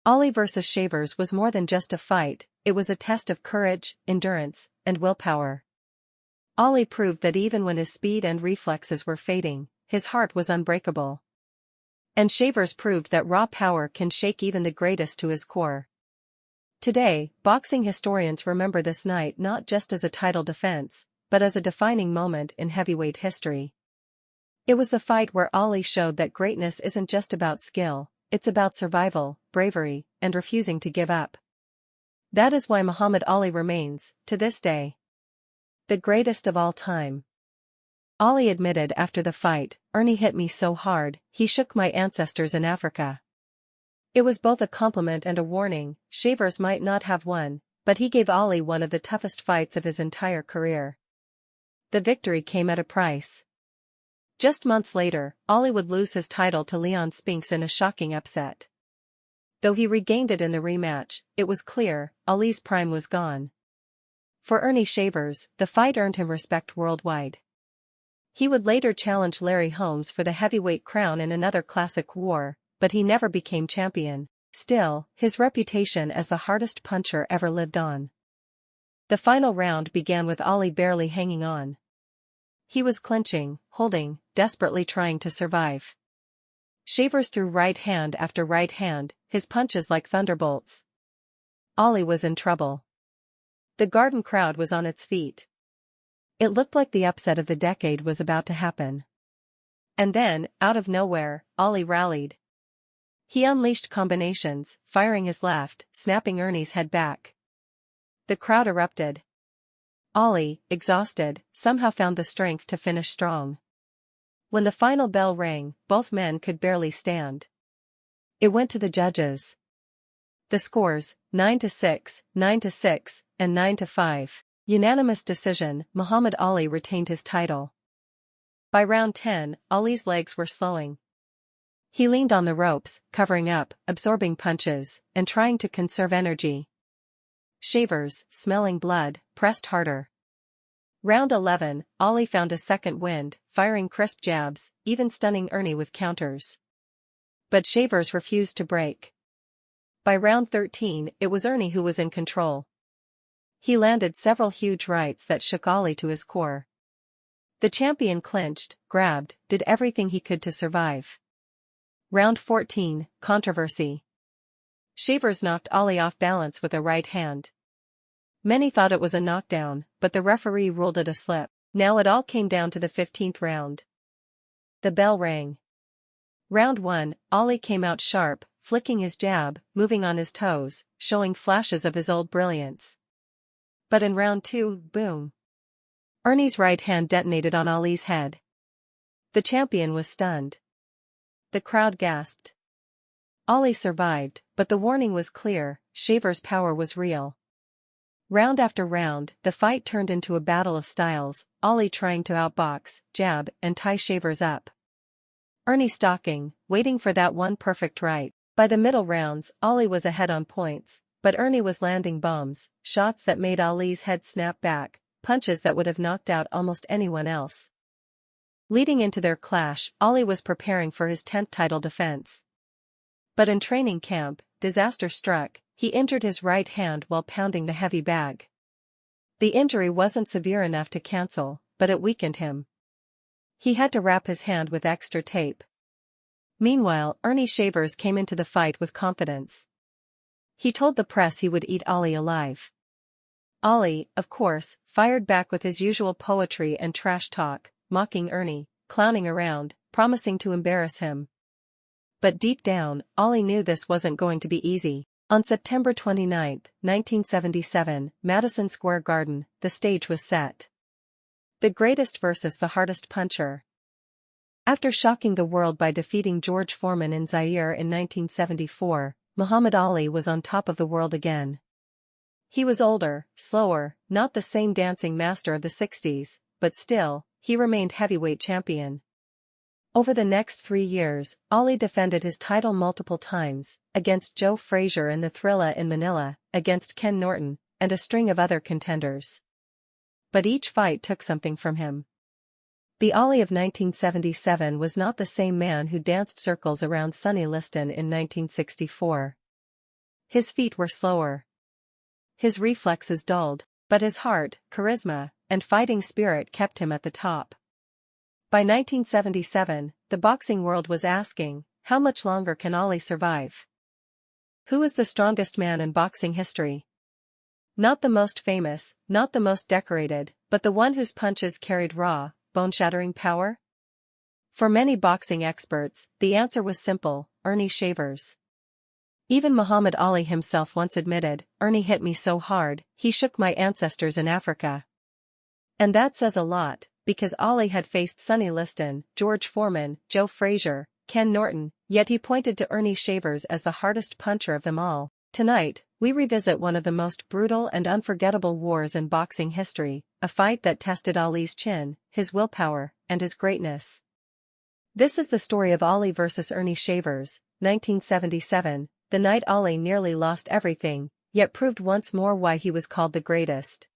Ali vs. Shavers was more than just a fight, it was a test of courage, endurance, and willpower. Ali proved that even when his speed and reflexes were fading, his heart was unbreakable. And Shavers proved that raw power can shake even the greatest to his core. Today, boxing historians remember this night not just as a title defense, but as a defining moment in heavyweight history. It was the fight where Ali showed that greatness isn't just about skill, it's about survival, bravery, and refusing to give up. That is why Muhammad Ali remains, to this day, the greatest of all time. Ali admitted after the fight, "Ernie hit me so hard, he shook my ancestors in Africa." It was both a compliment and a warning. Shavers might not have won, but he gave Ali one of the toughest fights of his entire career. The victory came at a price. Just months later, Ali would lose his title to Leon Spinks in a shocking upset. Though he regained it in the rematch, it was clear, Ali's prime was gone. For Ernie Shavers, the fight earned him respect worldwide. He would later challenge Larry Holmes for the heavyweight crown in another classic war, but he never became champion. Still, his reputation as the hardest puncher ever lived on. The final round began with Ali barely hanging on. He was clinching, holding, desperately trying to survive. Shavers threw right hand after right hand, his punches like thunderbolts. Ali was in trouble. The Garden crowd was on its feet. It looked like the upset of the decade was about to happen. And then, out of nowhere, Ali rallied. He unleashed combinations, firing his left, snapping Ernie's head back. The crowd erupted. Ali, exhausted, somehow found the strength to finish strong. When the final bell rang, both men could barely stand. It went to the judges. The scores, 9-6, 9-6, and 9-5. Unanimous decision, Muhammad Ali retained his title. By round 10, Ali's legs were slowing. He leaned on the ropes, covering up, absorbing punches, and trying to conserve energy. Shavers, smelling blood, pressed harder. Round 11, Ali found a second wind, firing crisp jabs, even stunning Ernie with counters. But Shavers refused to break. By round 13, it was Ernie who was in control. He landed several huge rights that shook Ali to his core. The champion clinched, grabbed, did everything he could to survive. Round 14, controversy. Shavers knocked Ali off balance with a right hand. Many thought it was a knockdown, but the referee ruled it a slip. Now it all came down to the 15th round. The bell rang. Round 1, Ali came out sharp, flicking his jab, moving on his toes, showing flashes of his old brilliance. But in round 2, boom. Ernie's right hand detonated on Ali's head. The champion was stunned. The crowd gasped. Ali survived, but the warning was clear, Shavers' power was real. Round after round, the fight turned into a battle of styles, Ali trying to outbox, jab, and tie Shavers up. Ernie stalking, waiting for that one perfect right. By the middle rounds, Ali was ahead on points, but Ernie was landing bombs, shots that made Ali's head snap back, punches that would have knocked out almost anyone else. Leading into their clash, Ali was preparing for his 10th title defense. But in training camp, disaster struck. He injured his right hand while pounding the heavy bag. The injury wasn't severe enough to cancel, but it weakened him. He had to wrap his hand with extra tape. Meanwhile, Ernie Shavers came into the fight with confidence. He told the press he would eat Ali alive. Ali, of course, fired back with his usual poetry and trash talk, mocking Ernie, clowning around, promising to embarrass him. But deep down, Ali knew this wasn't going to be easy. On September 29, 1977, Madison Square Garden, the stage was set. The greatest versus the hardest puncher. After shocking the world by defeating George Foreman in Zaire in 1974, Muhammad Ali was on top of the world again. He was older, slower, not the same dancing master of the 60s, but still, he remained heavyweight champion. Over the next 3 years, Ali defended his title multiple times, against Joe Frazier in the Thrilla in Manila, against Ken Norton, and a string of other contenders. But each fight took something from him. The Ali of 1977 was not the same man who danced circles around Sonny Liston in 1964. His feet were slower. His reflexes dulled, but his heart, charisma, and fighting spirit kept him at the top. By 1977, the boxing world was asking, how much longer can Ali survive? Who is the strongest man in boxing history? Not the most famous, not the most decorated, but the one whose punches carried raw, bone-shattering power? For many boxing experts, the answer was simple: Ernie Shavers. Even Muhammad Ali himself once admitted, "Ernie hit me so hard, he shook my ancestors in Africa." And that says a lot, because Ali had faced Sonny Liston, George Foreman, Joe Frazier, Ken Norton, yet he pointed to Ernie Shavers as the hardest puncher of them all. Tonight, we revisit one of the most brutal and unforgettable wars in boxing history, a fight that tested Ali's chin, his willpower, and his greatness. This is the story of Ali vs. Ernie Shavers, 1977, the night Ali nearly lost everything, yet proved once more why he was called the greatest.